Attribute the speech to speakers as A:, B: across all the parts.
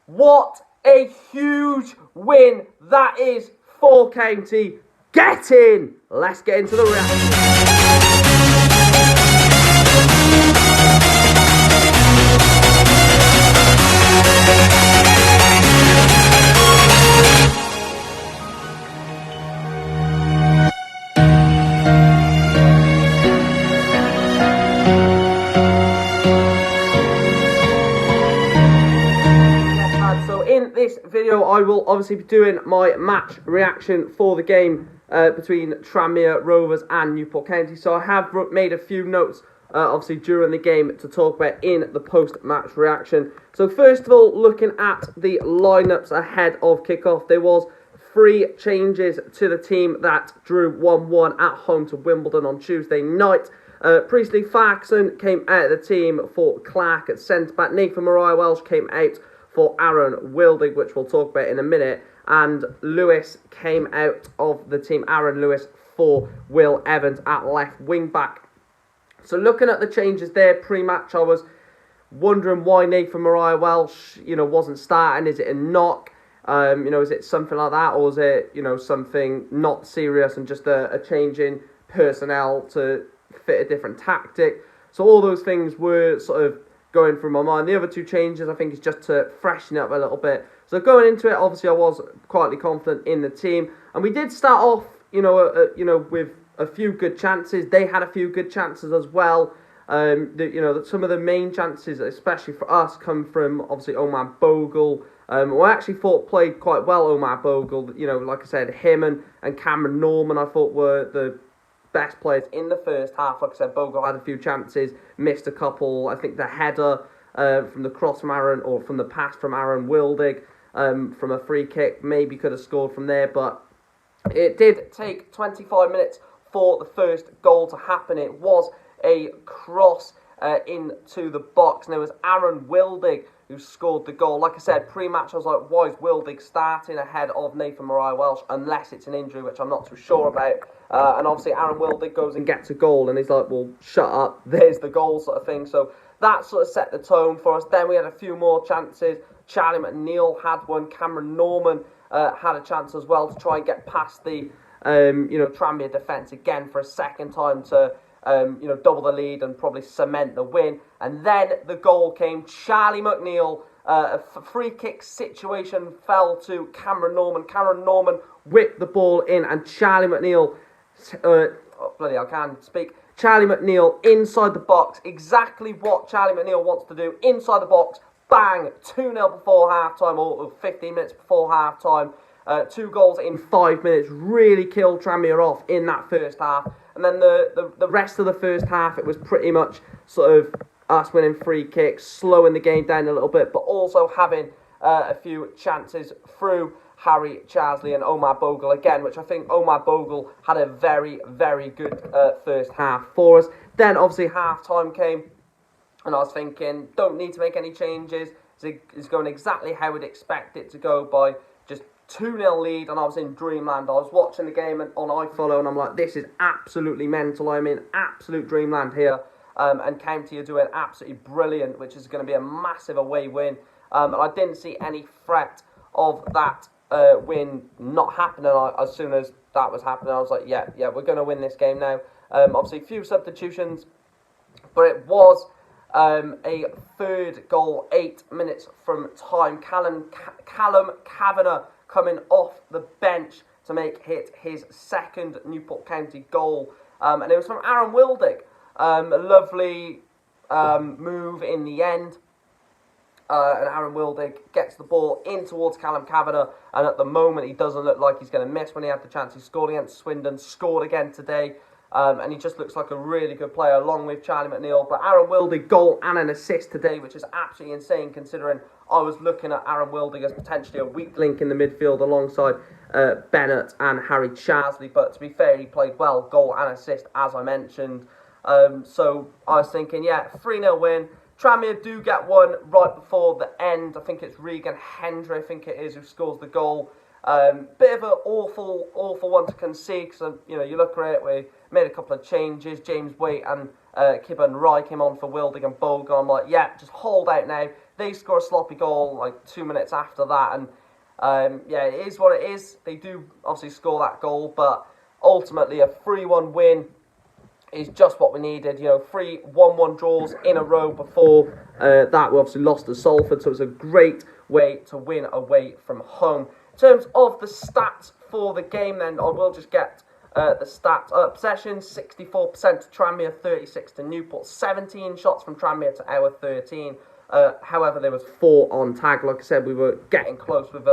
A: What a huge win that is for County. Get in! Let's get into the reaction. In this video, I will obviously be doing my match reaction for the game between Tranmere Rovers and Newport County. So I have made a few notes, obviously, during the game to talk about in the post-match reaction. So first of all, looking at the lineups ahead of kickoff, there was 3 changes to the team that drew 1-1 at home to Wimbledon on Tuesday night. Priestley Faxon came out of the team for Clark at centre-back. Nathan Mariah-Welsh came out for Aaron Wildig, which we'll talk about in a minute, and Lewis came out of the team, Aaron Lewis, for Will Evans at left wing-back. So looking at the changes there pre-match, I was wondering why Nathan Mariah-Welsh, wasn't starting. Is it a knock? Is it something like that, or is it, something not serious and just a change in personnel to fit a different tactic? So all those things were sort of going through my mind. The other 2 changes, I think, is just to freshen it up a little bit. So going into it, obviously, I was quietly confident in the team, and we did start off, with a few good chances. They had a few good chances as well. Some of the main chances, especially for us, come from obviously Omar Bogle. I actually thought played quite well, Omar Bogle. Like I said, him and Cameron Norman, I thought were the best players in the first half. Like I said, Bogle had a few chances, missed a couple. I think the header from the cross from Aaron, or from the pass from Aaron Wildig, from a free kick, maybe could have scored from there. But it did take 25 minutes for the first goal to happen. It was a cross into the box, and it was Aaron Wildig who scored the goal. Like I said, pre-match I was like, why is Wildig starting ahead of Nathan Mariah-Welsh, unless it's an injury, which I'm not too sure about. And obviously Aaron Wildig goes and gets a goal, and he's like, well, shut up, there's the goal, sort of thing. So that sort of set the tone for us. Then we had a few more chances. Charlie McNeil had one. Cameron Norman had a chance as well to try and get past the Tranmere defence again for a second time to double the lead and probably cement the win. And then the goal came. Charlie McNeil, a free kick situation fell to Cameron Norman. Cameron Norman whipped the ball in, and Charlie McNeil, I can't speak. Charlie McNeil inside the box, exactly what Charlie McNeil wants to do, inside the box, bang, 2-0 before half-time, or 15 minutes before half-time. 2 goals in 5 minutes, really killed Tranmere off in that first half. And then the rest of the first half, it was pretty much sort of us winning free kicks, slowing the game down a little bit, but also having a few chances through Harry Charsley and Omar Bogle again, which I think Omar Bogle had a very, very good first half for us. Then obviously half-time came, and I was thinking, don't need to make any changes. It's going exactly how we'd expect it to go, by just 2-0 lead, and I was in dreamland. I was watching the game on iFollow, and I'm like, this is absolutely mental. I'm in absolute dreamland here. And County are doing absolutely brilliant, which is going to be a massive away win. And I didn't see any threat of that win not happening. As soon as that was happening, I was like, yeah, we're going to win this game now. Obviously, a few substitutions, but it was a third goal, 8 minutes from time. Callum Kavanagh coming off the bench to make it his second Newport County goal. And it was from Aaron Wildig. A lovely move in the end. And Aaron Wildig gets the ball in towards Callum Kavanagh. And at the moment, he doesn't look like he's going to miss. When he had the chance, he scored against Swindon, scored again today. And he just looks like a really good player, along with Charlie McNeil. But Aaron Wildig, goal and an assist today, which is absolutely insane, considering I was looking at Aaron Wildig as potentially a weak link in the midfield alongside Bennett and Harry Charsley. But to be fair, he played well, goal and assist, as I mentioned. So I was thinking, 3-0 win. Tranmere do get one right before the end. I think it's Regan Hendry, who scores the goal. Bit of an awful one to concede, because you look at it, we made a couple of changes. James Waite and Kibben Rye came on for Wildig and Bogle. I'm like, just hold out now. They score a sloppy goal like 2 minutes after that, and yeah, it is what it is. They do obviously score that goal, but ultimately a 3-1 win is just what we needed. You know, 3 1-1 draws in a row before that. We obviously lost to Salford, so it's a great way to win away from home. In terms of the stats for the game, then I will just get the stats. Possession 64% to Tranmere, 36 to Newport. 17 shots from Tranmere to our 13. However, there was 4 on target. Like I said, we were getting close with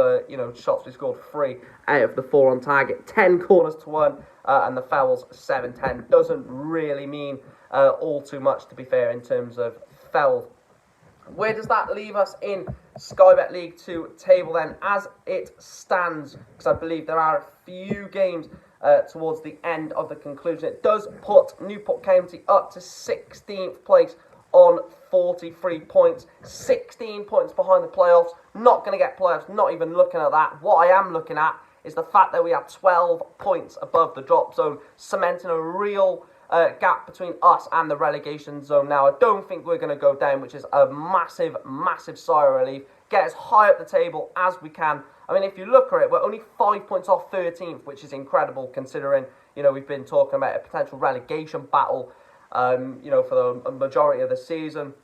A: shots. We scored 3 out of the 4 on target. 10 corners to 1, and the fouls 7-10. Doesn't really mean all too much, to be fair, in terms of fouls. Where does that leave us in Sky Bet League 2 table then, as it stands? Because I believe there are a few games towards the end of the conclusion. It does put Newport County up to 16th place on 43 points, 16 points behind the playoffs. Not going to get playoffs, not even looking at that. What I am looking at is the fact that we are 12 points above the drop zone, cementing a real gap between us and the relegation zone. Now, I don't think we're going to go down, which is a massive, massive sigh of relief. Get as high up the table as we can. I mean, if you look at it, we're only 5 points off 13th, which is incredible considering, we've been talking about a potential relegation battle, for the majority of the season.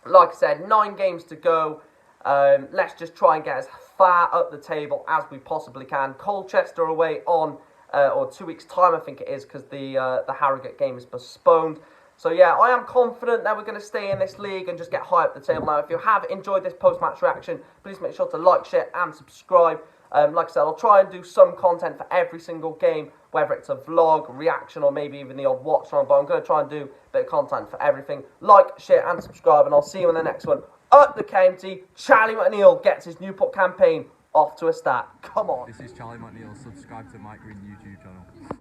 A: Like I said, 9 games to go. Let's just try and get as far up the table as we possibly can. Colchester away on, or 2 weeks' time, I think it is, because the Harrogate game is postponed. So yeah, I am confident that we're going to stay in this league and just get high up the table. Now, if you have enjoyed this post-match reaction, please make sure to like, share and subscribe. Like I said, I'll try and do some content for every single game, whether it's a vlog, reaction, or maybe even the odd watch on, but I'm going to try and do a bit of content for everything. Like, share and subscribe, and I'll see you in the next one. Up the county, Charlie McNeil gets his Newport campaign off to a start. Come on.
B: This is Charlie McNeil. Subscribe to Mike Green YouTube channel.